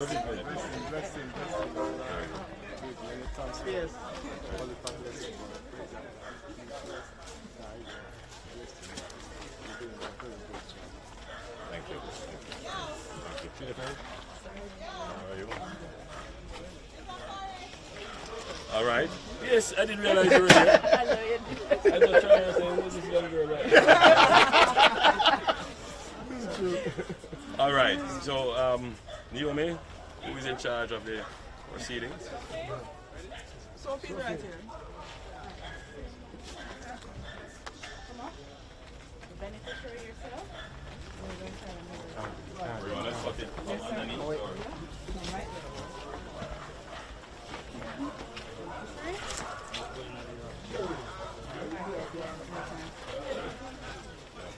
Yes. Thank you. Thank you. How are you? All right. Yes, I didn't realize you were here. I know you did. I was trying to say, who's this young girl right here? All right. So, Naomi, who is in charge of the proceedings? Sophie right here. Beneficiary yourself? We're going to put it from underneath. Or...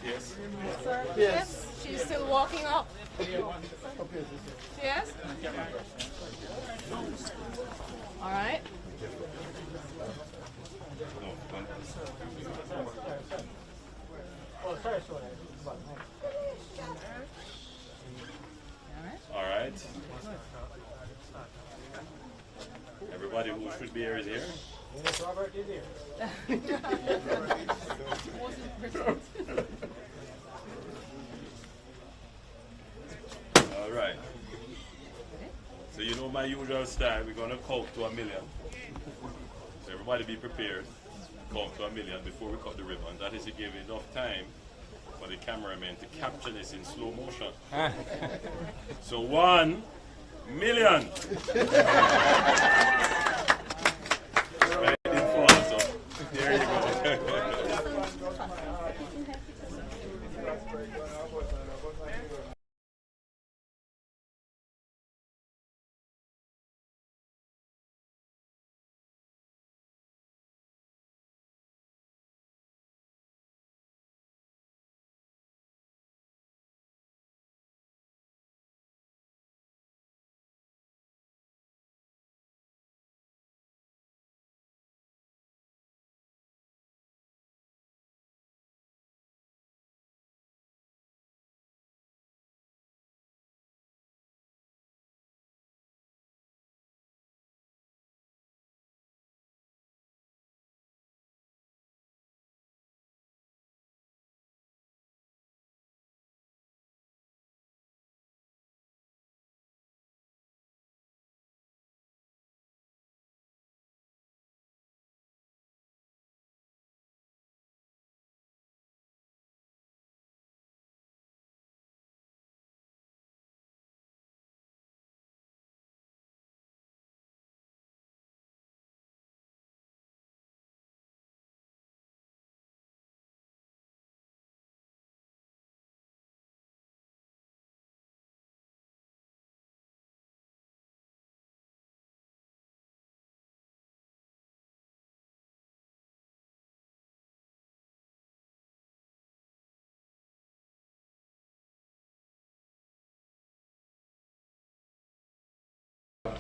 Yes. Sir? Yes. She's still walking up. Yes? All right. All right. Everybody who should be here is here. Robert is here. All right. So you know my usual style. We're gonna count to 1,000,000. So everybody be prepared. Count to 1,000,000 before we cut the ribbon. That is to give enough time for the cameraman to capture this in slow motion. So 1,000,000. Right in front. So there you go.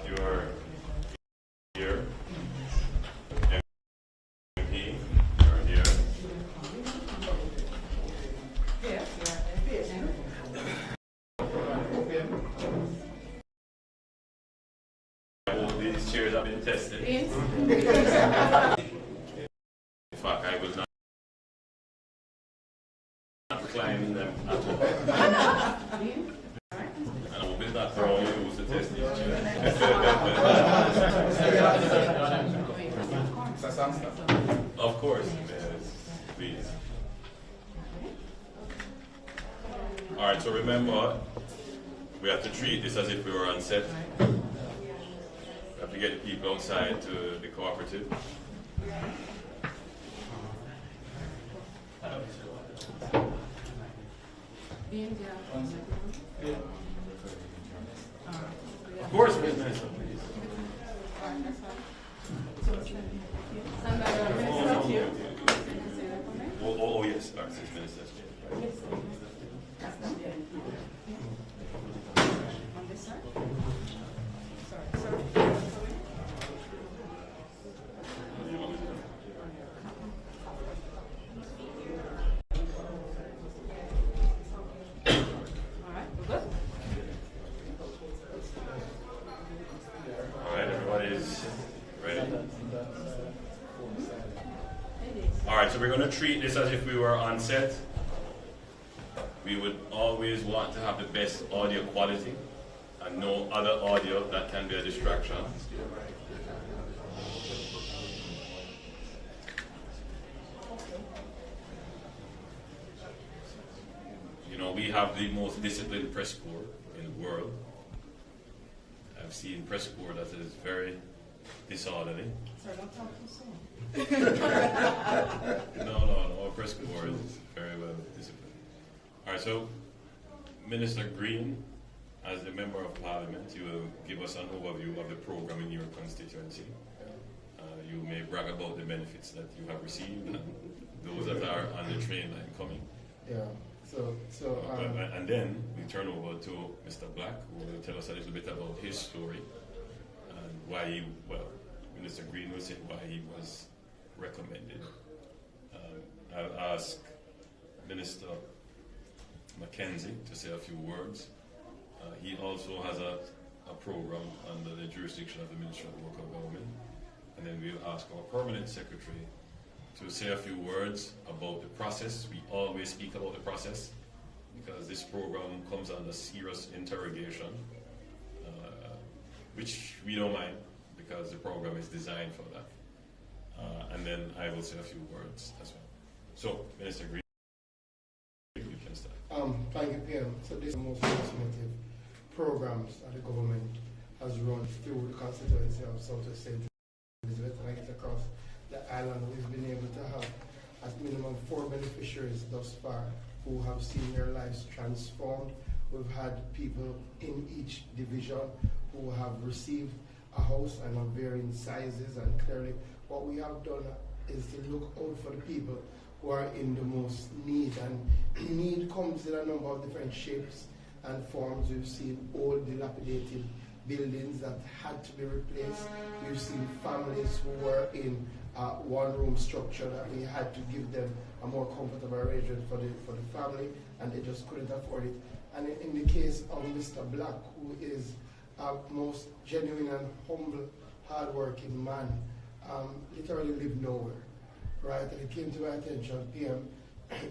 You're here. MP, you're here. All these chairs have been tested. In fact, I will not recline them at all. And I will be that for all you to test these chairs. Of course, yes, please. All right, so remember, we have to treat this as if we were on set. We have to get the people outside to be cooperative. Of course, business, please. Oh, yes, our 6 minutes. On this side? Sorry. All right, good. so we're going to treat this as if we were on set. We would always want to have the best audio quality and no other audio that can be a distraction. You know, we have the most disciplined press corps in the world. I've seen press corps that is very disorderly. Sir, don't talk too soon. No, our press corps is very well disciplined. All right, so Minister Green, as a member of Parliament, you will give us an overview of the program in your constituency. You may brag about the benefits that you have received and those that are on the train line coming. Yeah. And then we turn over to Mr. Black, who will tell us a little bit about his story and why he, well, Minister Green will say why he was recommended. I'll ask Minister Mackenzie to say a few words. He also has a program under the jurisdiction of the Ministry of Local Government. And then we'll ask our permanent secretary to say a few words about the process. We always speak about the process because this program comes under serious interrogation, which we don't mind because the program is designed for that. And then I will say a few words as well. So, Minister Green, you can start. Thank you, PM. So this is the most transformative programs that the government has run through the constituency of South West St. Elizabeth, and I get across the island. We've been able to have at minimum 4 beneficiaries thus far who have seen their lives transformed. We've had people in each division who have received a house and of varying sizes, and clearly what we have done is to look out for the people who are in the most need, and need comes in a number of different shapes and forms. We've seen old dilapidated buildings that had to be replaced. We've seen families who were in one-room structure that we had to give them a more comfortable arrangement for the family, and they just couldn't afford it. And in the case of Mr. Black, who is a most genuine and humble, hard-working man, literally lived nowhere, right? And it came to my attention, PM,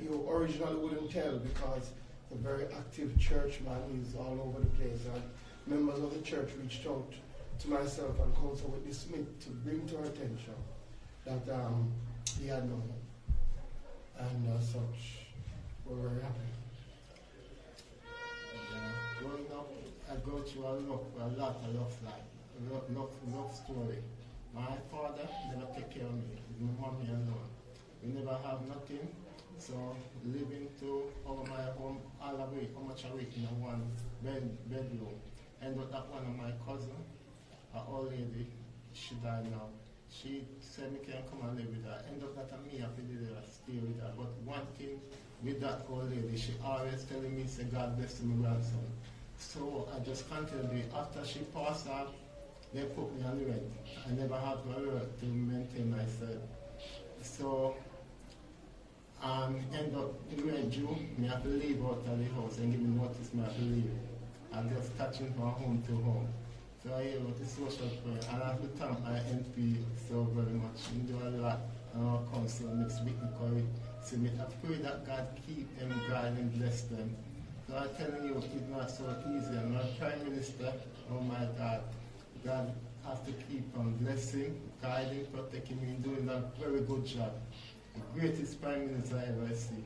you originally wouldn't tell because he's a very active church man. He's all over the place, and members of the church reached out to myself and Council Whitney Smith to bring to our attention that he had no home. And as such, we're very happy. Growing up, I go through a lot of love story. My father never take care of me, with my mommy alone. We never have nothing, so living over my home all the way, how much a week in a one bedroom. Ended up one of my cousins, an old lady, she died now. She said me can come and live with her. Ended up that me have to stay with her. But one thing with that old lady, she always telling me, say God bless my grandson. So I just continued. After she passed out, they put me on the rent. I never had to work to maintain myself. So end up in June, I have to leave out of the house and give me notice I have to leave. I'm just touching from home to home. So I hear about the social prayer, and I have to thank my MP so very much. He do a lot on our council next week because I pray that God keep them, guide and bless them. So I'm telling you, it's not so easy. And our Prime Minister, oh my God, God has to keep on blessing, guiding, protecting me, doing a very good job. The greatest Prime Minister I ever see.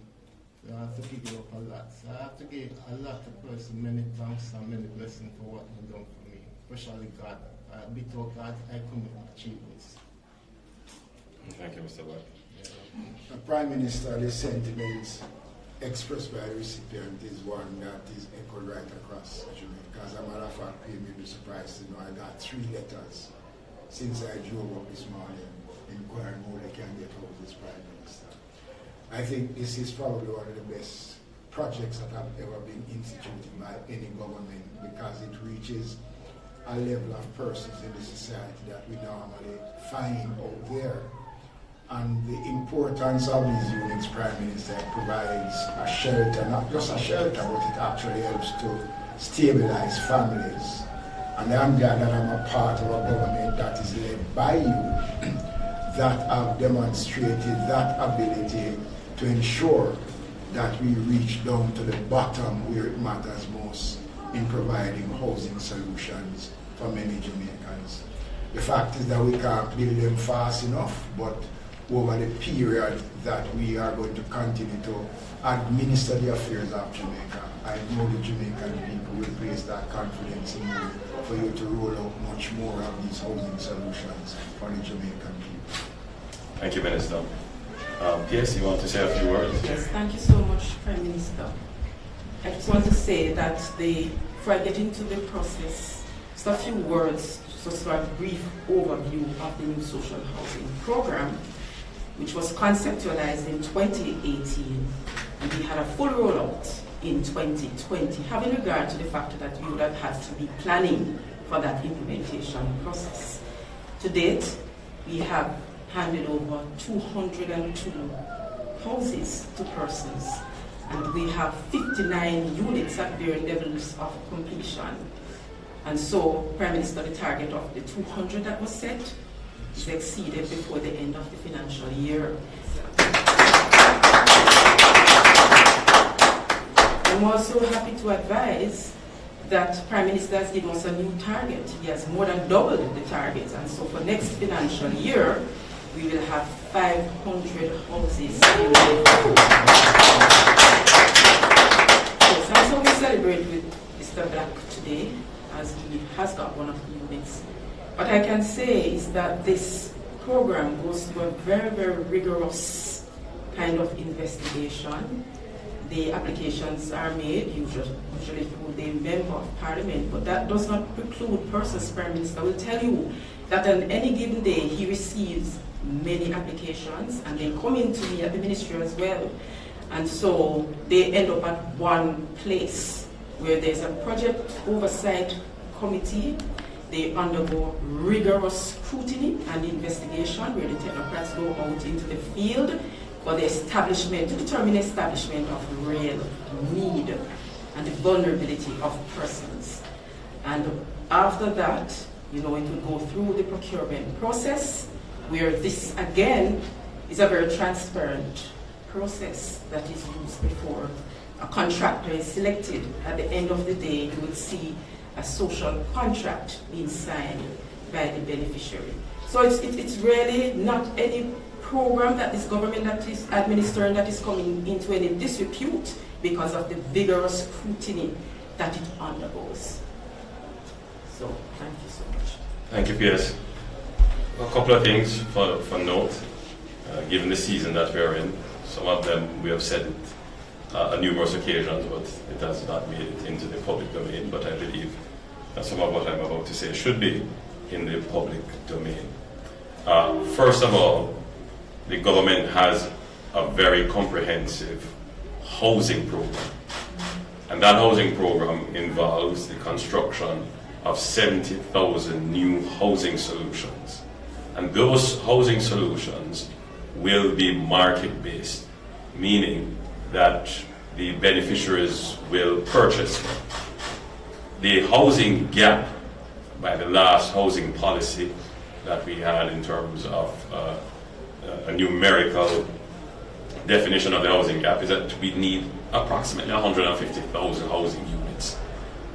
So I have to give you up a lot. So I have to give a lot of person many thanks and many blessings for what you've done for me, especially God. Without God, I couldn't achieve this. Thank you, Mr. Black. The Prime Minister, the sentiments expressed by the recipient is one that is echoed right across Jamaica. As a matter of fact, you may be surprised to know I got 3 letters since I drove up this morning inquiring how they can get hold of this Prime Minister. I think this is probably one of the best projects that have ever been instituted by any government because it reaches a level of persons in the society that we normally find out there. And the importance of these units, Prime Minister, provides a shelter, not just a shelter, but it actually helps to stabilize families. And I'm glad that I'm a part of a government that is led by you. that have demonstrated that ability to ensure that we reach down to the bottom where it matters most in providing housing solutions for many Jamaicans. The fact is that we can't build them fast enough, but over the period that we are going to continue to administer the affairs of Jamaica, I know the Jamaican people will place that confidence in you for you to roll out much more of these housing solutions for the Jamaican people. Thank you, Minister. P.S., you want to say a few words? Yes, thank you so much, Prime Minister. I just want to say that before I get into the process, just a few words, just a brief overview of the new social housing program, which was conceptualized in 2018, and we had a full rollout in 2020, having regard to the fact that we would have had to be planning for that implementation process. To date, we have handed over 202 houses to persons, and we have 59 units at varying levels of completion. And so, Prime Minister, the target of the 200 that was set is exceeded before the end of the financial year. I'm also happy to advise that Prime Minister has given us a new target. He has more than doubled the target, and so for next financial year, we will have 500 houses. So that's how we celebrate with Mr. Black today, as he has got one of the units. What I can say is that this program goes through a very, very rigorous kind of investigation. The applications are made usually through the Member of Parliament, but that does not preclude persons. Prime Minister will tell you that on any given day he receives many applications, and they come into me at the ministry as well. And so they end up at one place where there's a project oversight committee. They undergo rigorous scrutiny and investigation, where the technocrats go out into the field for the establishment, to determine establishment of real need and the vulnerability of persons. And after that, it will go through the procurement process, where this, again, is a very transparent process that is used before a contractor is selected. At the end of the day, you will see a social contract being signed by the beneficiary. So it's really not any program that this government that is administering that is coming into any disrepute because of the vigorous scrutiny that it undergoes. So, thank you so much. Thank you, P.S. A couple of things for note, given the season that we are in. Some of them we have said it on numerous occasions, but it has not made it into the public domain. But I believe that some of what I'm about to say should be in the public domain. First of all, the government has a very comprehensive housing program. And that housing program involves the construction of 70,000 new housing solutions. And those housing solutions will be market-based, meaning that the beneficiaries will purchase them. The housing gap by the last housing policy that we had in terms of a numerical definition of the housing gap is that we need approximately 150,000 housing units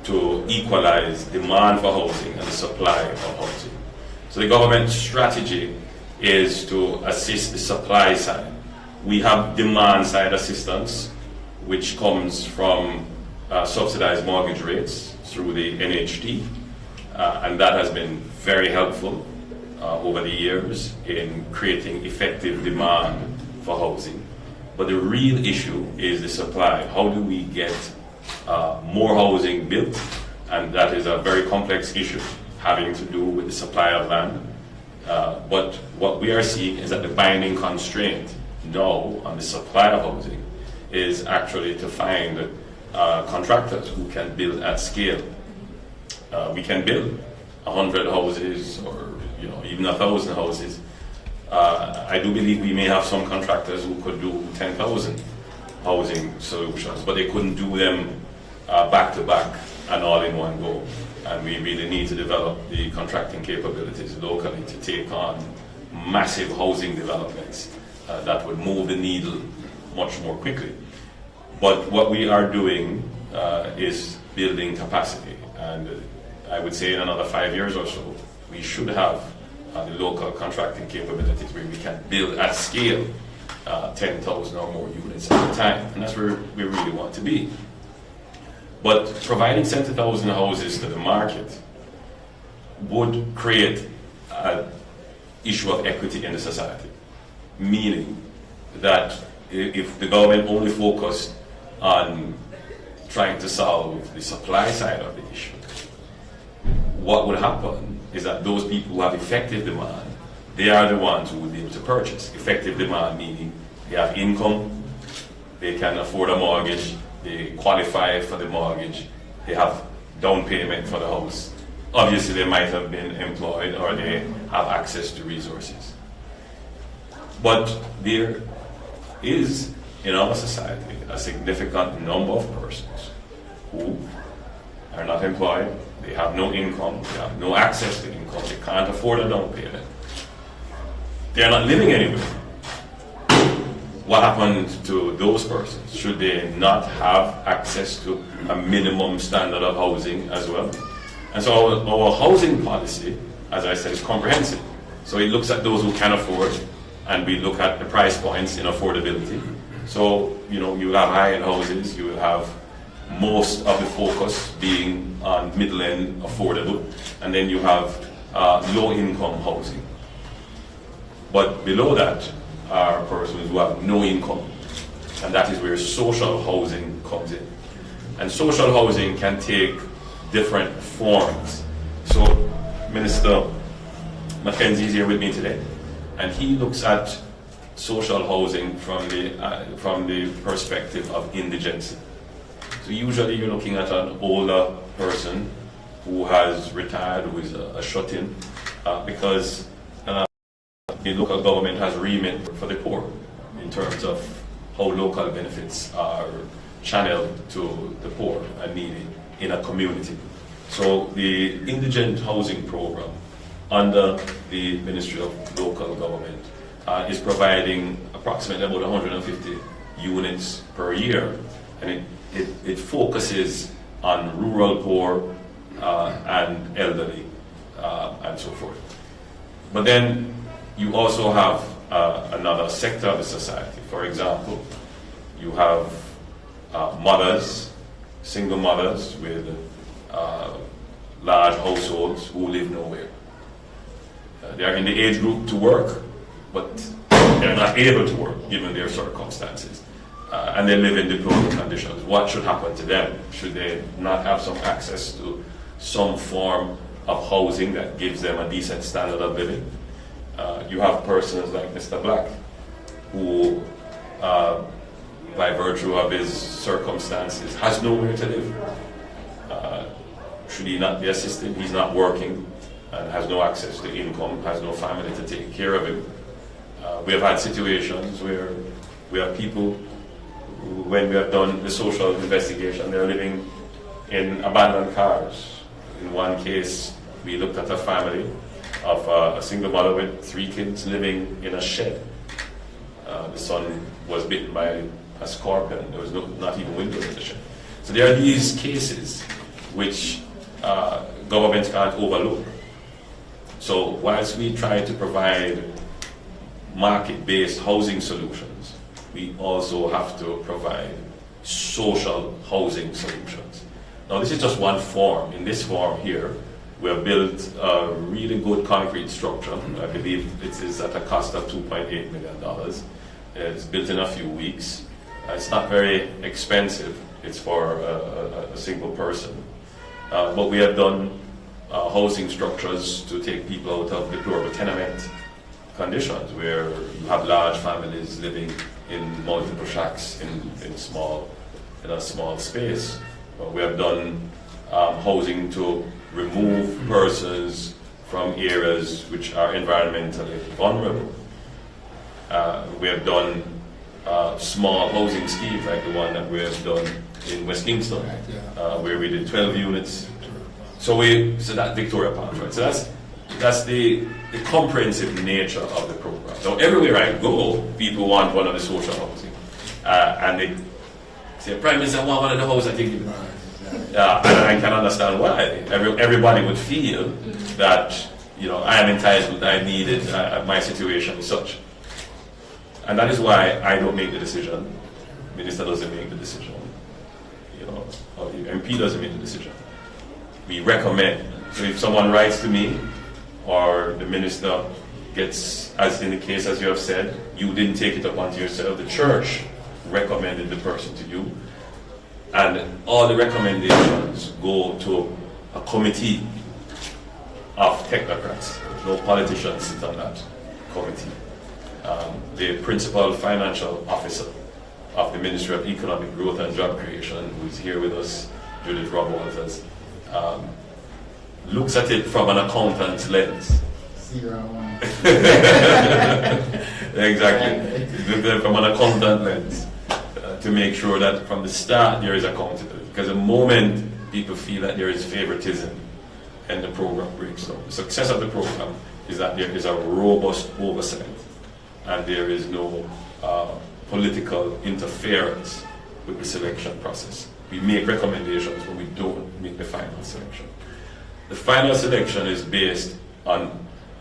to equalize demand for housing and the supply of housing. So the government's strategy is to assist the supply side. We have demand side assistance, which comes from subsidized mortgage rates through the NHP, and that has been very helpful over the years in creating effective demand for housing. But the real issue is the supply. How do we get more housing built? And that is a very complex issue having to do with the supply of land. But what we are seeing is that the binding constraint now on the supply of housing is actually to find contractors who can build at scale. We can build 100 houses or even 1,000 houses. I do believe we may have some contractors who could do 10,000 housing solutions, but they couldn't do them back to back and all in one go. And we really need to develop the contracting capabilities locally to take on massive housing developments that would move the needle much more quickly. But what we are doing is building capacity, and I would say in another 5 years or so, we should have the local contracting capabilities where we can build at scale 10,000 or more units at a time, and that's where we really want to be. But providing 70,000 houses to the market would create an issue of equity in the society, meaning that if the government only focused on trying to solve the supply side of the issue, what would happen is that those people who have effective demand, they are the ones who would be able to purchase. Effective demand meaning they have income, they can afford a mortgage, they qualify for the mortgage, they have down payment for the house. Obviously they might have been employed or they have access to resources. But there is in our society a significant number of persons who are not employed, they have no income, they have no access to income, they can't afford a down payment. They are not living anywhere. What happens to those persons? Should they not have access to a minimum standard of housing as well? And so our housing policy, as I said, is comprehensive. So it looks at those who can afford, and we look at the price points in affordability. So, you know, you will have high-end houses, you will have most of the focus being on middle-end affordable, and then you have low-income housing. But below that are persons who have no income, and that is where social housing comes in. And social housing can take different forms. So Minister Mackenzie is here with me today, and he looks at social housing from the perspective of indigency. So usually you're looking at an older person who has retired, who is a shut-in, because the local government has remit for the poor in terms of how local benefits are channeled to the poor and needy in a community. So the indigent housing program under the Ministry of Local Government is providing approximately about 150 units per year, and it focuses on rural poor and elderly and so forth. But then you also have another sector of the society. For example, you have mothers, single mothers with large households who live nowhere. They are in the age group to work, but they're not able to work given their circumstances. And they live in deplorable conditions. What should happen to them? Should they not have some access to some form of housing that gives them a decent standard of living? You have persons like Mr. Black, who, by virtue of his circumstances, has nowhere to live. Should he not be assisted? He's not working and has no access to income, has no family to take care of him. We have had situations where we have people who, when we have done the social investigation, they're living in abandoned cars. In one case, we looked at a family of a single mother with 3 kids living in a shed. The son was bitten by a scorpion. There was not even windows in the shed. So there are these cases which governments can't overlook. So whilst we try to provide market-based housing solutions, we also have to provide social housing solutions. Now this is just one form. In this form here, we have built a really good concrete structure. I believe it is at a cost of $2.8 million. It's built in a few weeks. It's not very expensive. It's for a single person. But we have done housing structures to take people out of deplorable tenement conditions where you have large families living in multiple shacks in a small space. We have done housing to remove persons from areas which are environmentally vulnerable. We have done small housing schemes like the one that we have done in West Kingston, where we did 12 units. So that's Victoria Park, right? So the comprehensive nature of the program. So everywhere I go, people want one of the social housing, and they say, "Prime Minister, I want one of the houses." I think, and I can understand why. Everybody would feel that, you know, I am entitled, I need it, my situation is such. And that is why I don't make the decision. Minister doesn't make the decision. You know, or the MP doesn't make the decision. We recommend. So if someone writes to me, or the minister gets, as in the case as you have said, you didn't take it upon yourself, the church recommended the person to you, and all the recommendations go to a committee of technocrats. No politicians sit on that committee. The principal financial officer of the Ministry of Economic Growth and Job Creation, who is here with us, Judith Rob Walters, looks at it from an accountant's lens. Exactly. From an accountant lens, to make sure that from the start there is accountability. Because the moment people feel that there is favoritism and the program breaks down, the success of the program is that there is a robust oversight and there is no political interference with the selection process. We make recommendations, but we don't make the final selection. The final selection is based on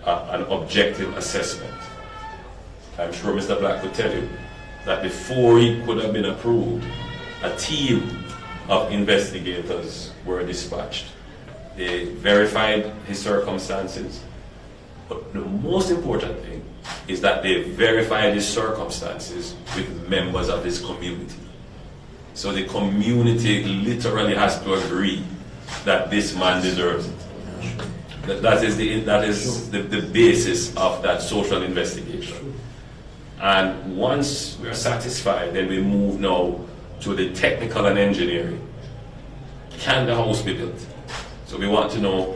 an objective assessment. I'm sure Mr. Black could tell you that before he could have been approved, a team of investigators were dispatched. They verified his circumstances, but the most important thing is that they verified his circumstances with members of his community. So the community literally has to agree that this man deserves it. That is the basis of that social investigation. And once we're satisfied, then we move now to the technical and engineering. Can the house be built? So we want to know,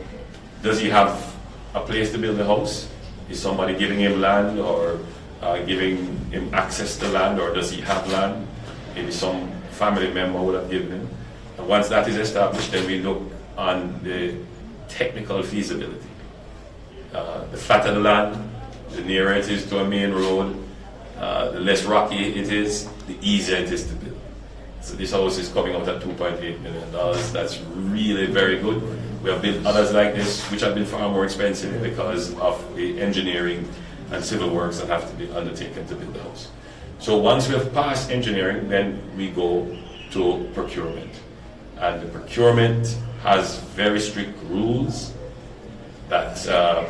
does he have a place to build the house? Is somebody giving him land, or giving him access to land, or does he have land? Maybe some family member would have given him. And once that is established, then we look on the technical feasibility. The flatter the land, the nearer it is to a main road, the less rocky it is, the easier it is to build. So this house is coming out at $2.8 million. That's really very good. We have built others like this, which have been far more expensive because of the engineering and civil works that have to be undertaken to build the house. So once we have passed engineering, then we go to procurement. And the procurement has very strict rules that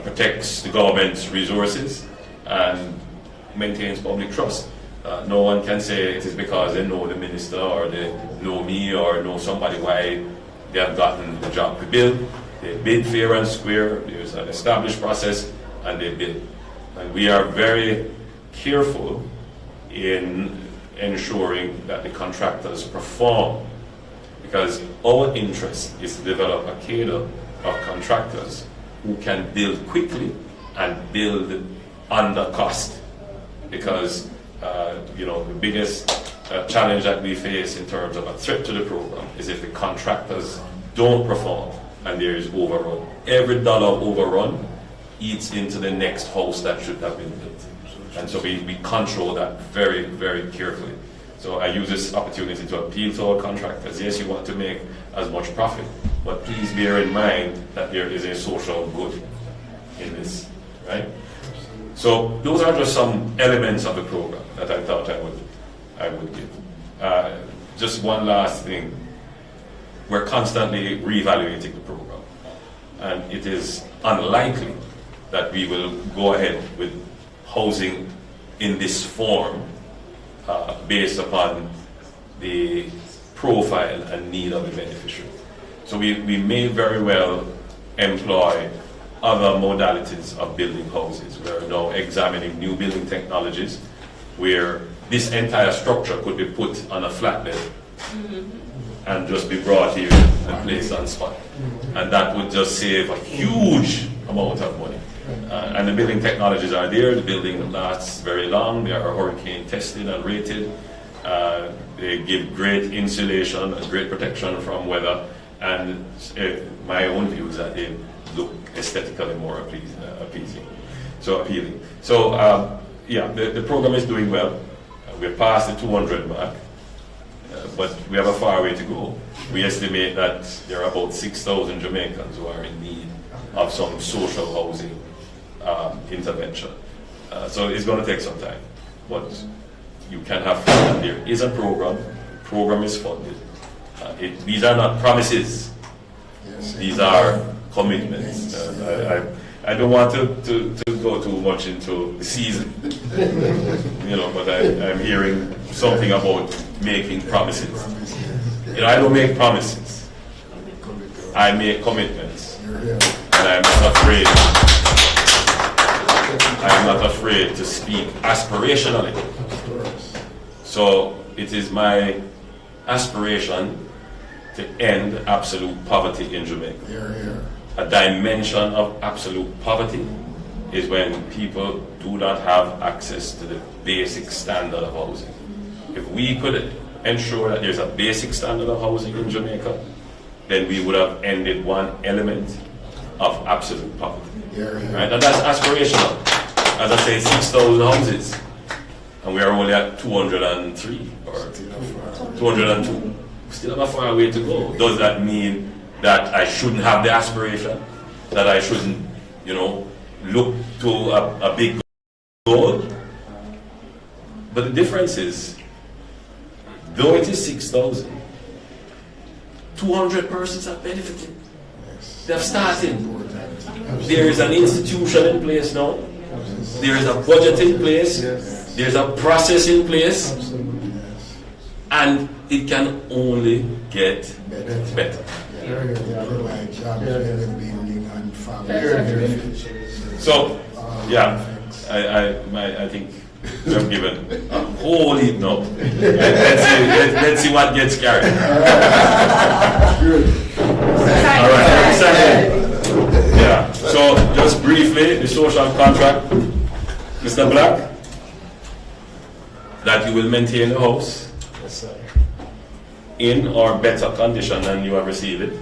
protects the government's resources and maintains public trust. No one can say it is because they know the minister or they know me or know somebody why they have gotten the job to build. They bid fair and square, there's an established process, and they bid. And we are very careful in ensuring that the contractors perform, because our interest is to develop a cadre of contractors who can build quickly and build under cost. Because you know, the biggest challenge that we face in terms of a threat to the program is if the contractors don't perform and there is overrun. Every dollar overrun eats into the next house that should have been built. And so we control that very, very carefully. So I use this opportunity to appeal to our contractors. Yes, you want to make as much profit, but please bear in mind that there is a social good in this, right? So those are just some elements of the program that I thought I would give. Just one last thing. We're constantly reevaluating the program, and it is unlikely that we will go ahead with housing in this form based upon the profile and need of the beneficiary. So we may very well employ other modalities of building houses. We are now examining new building technologies where this entire structure could be put on a flatbed and just be brought here and placed on spot. And that would just save a huge amount of money. And the building technologies are there. The building lasts very long. They are hurricane tested and rated. They give great insulation and great protection from weather. And my own view is that they look aesthetically more appealing. So yeah, the program is doing well. We're past the 200 mark, but we have a far way to go. We estimate that there are about 6,000 Jamaicans who are in need of some social housing intervention. So it's going to take some time, but you can have fun. There is a program. The program is funded. These are not promises. Yes. These are commitments. I don't want to go too much into the season, but I'm hearing something about making promises. I don't make promises. I make commitments, and I'm not afraid to speak aspirationally. So it is my aspiration to end absolute poverty in Jamaica. A dimension of absolute poverty is when people do not have access to the basic standard of housing. If we could ensure that there's a basic standard of housing in Jamaica, then we would have ended one element of absolute poverty. Right? And that's aspirational. As I say, 6,000 houses, and we are only at 203 or 202. We still have a far way to go. Does that mean that I shouldn't have the aspiration? That I shouldn't, look to a big goal? But the difference is, though it is 6,000, 200 persons have benefited. They have started. There is an institution in place now. There is a budget in place. There is a process in place. And it can only get better. So, yeah, I think we have given a whole heap now. Let's see what gets carried. All right. Yeah. So, just briefly, the social contract, Mr. Black, that you will maintain the house in or better condition than you have received it.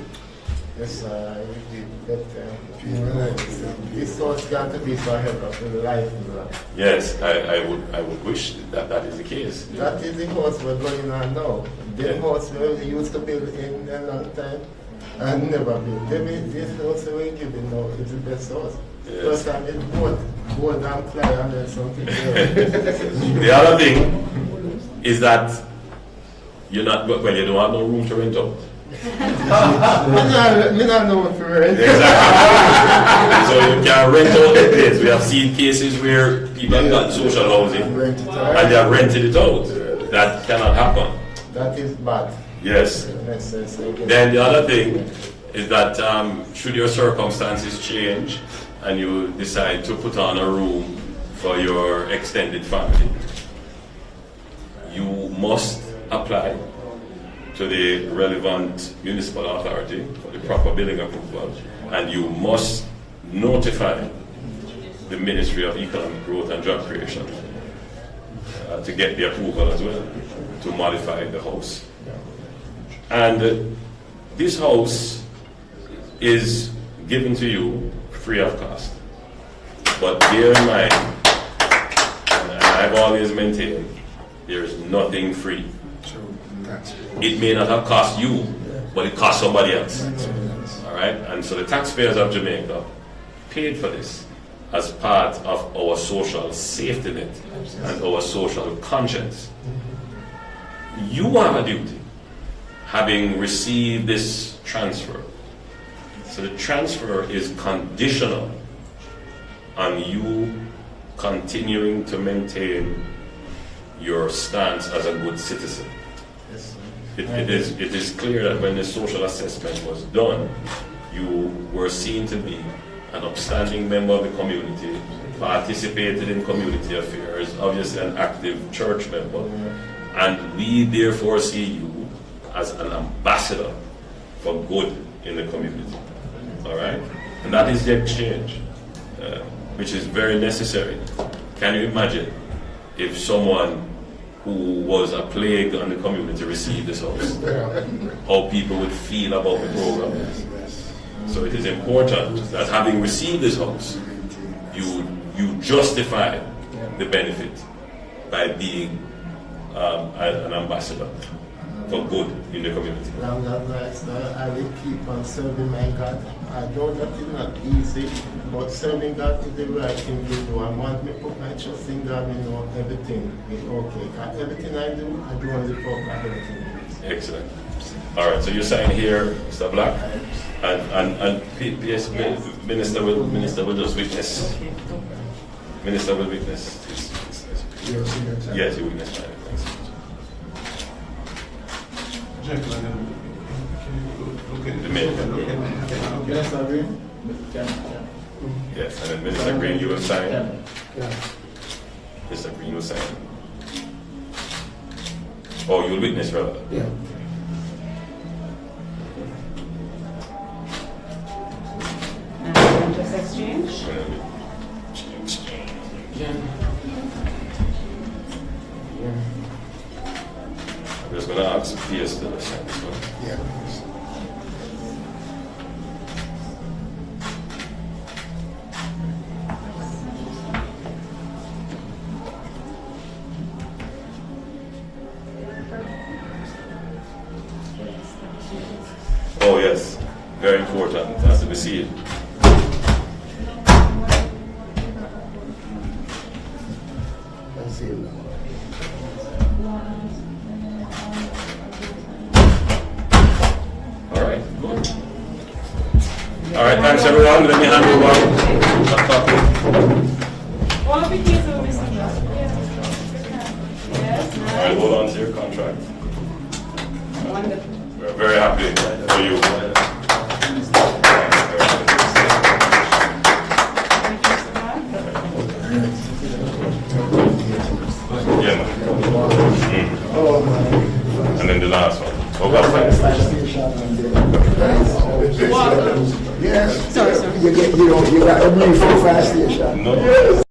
Yes, this house got to be forever for the life of life. Yes, I would wish that is the case. That is the house we're going on now. The house we used to build in a long time and never built. This house we're giving now is the best house. Yes. First time it's board and client and something else. The other thing is that you don't have no room to rent out. Me not know for rent. Exactly. So you can rent out the place. We have seen cases where people have got social housing and they have rented it out. That cannot happen. That is bad. Yes. Then the other thing is that should your circumstances change and you decide to put on a room for your extended family, you must apply to the relevant municipal authority for the proper building approval, and you must notify the Ministry of Economic Growth and Job Creation to get the approval as well, to modify the house. And this house is given to you free of cost. But bear in mind, and I've always maintained, there is nothing free. It may not have cost you, but it cost somebody else. All right? And so the taxpayers of Jamaica paid for this as part of our social safety net and our social conscience. You have a duty, having received this transfer. So the transfer is conditional on you continuing to maintain your stance as a good citizen. It is clear that when the social assessment was done, you were seen to be an upstanding member of the community, participated in community affairs, obviously an active church member, and we therefore see you as an ambassador for good in the community. All right? And that is the exchange, which is very necessary. Can you imagine if someone who was a plague on the community received this house? How people would feel about the program. So it is important that having received this house, you justify the benefit by being an ambassador for good in the community. Long as I will keep on serving my God. I know that it's not easy, but serving God is the right thing to do. And once I put my trust in God, I know everything is okay. Because everything I do only for God. Everything. Excellent. All right, so you sign here, Mr. Black, and PS Minister will just witness. Minister will witness. Yes, you witness. Thanks. Gentlemen, can you The mayor. Minister Green? Yes, and then Minister Green, you will sign. Yeah. Mr. Green will sign. Oh, you will witness, rather. Yeah. And just exchange. I'm just going to ask PS to sign this one. Yeah. Oh, yes. Very important. It has to be seen. That's it now. All right, good. All right, thanks everyone. Let me hand over. All of the keys are missing. Yes, All right, hold on to your contract. wonderful. We're very happy for you. Yeah, man. Oh, man. And then the last one. Oh, God, Fire thanks. station and Walk. yes. Sorry. You got a brief for fire station. No.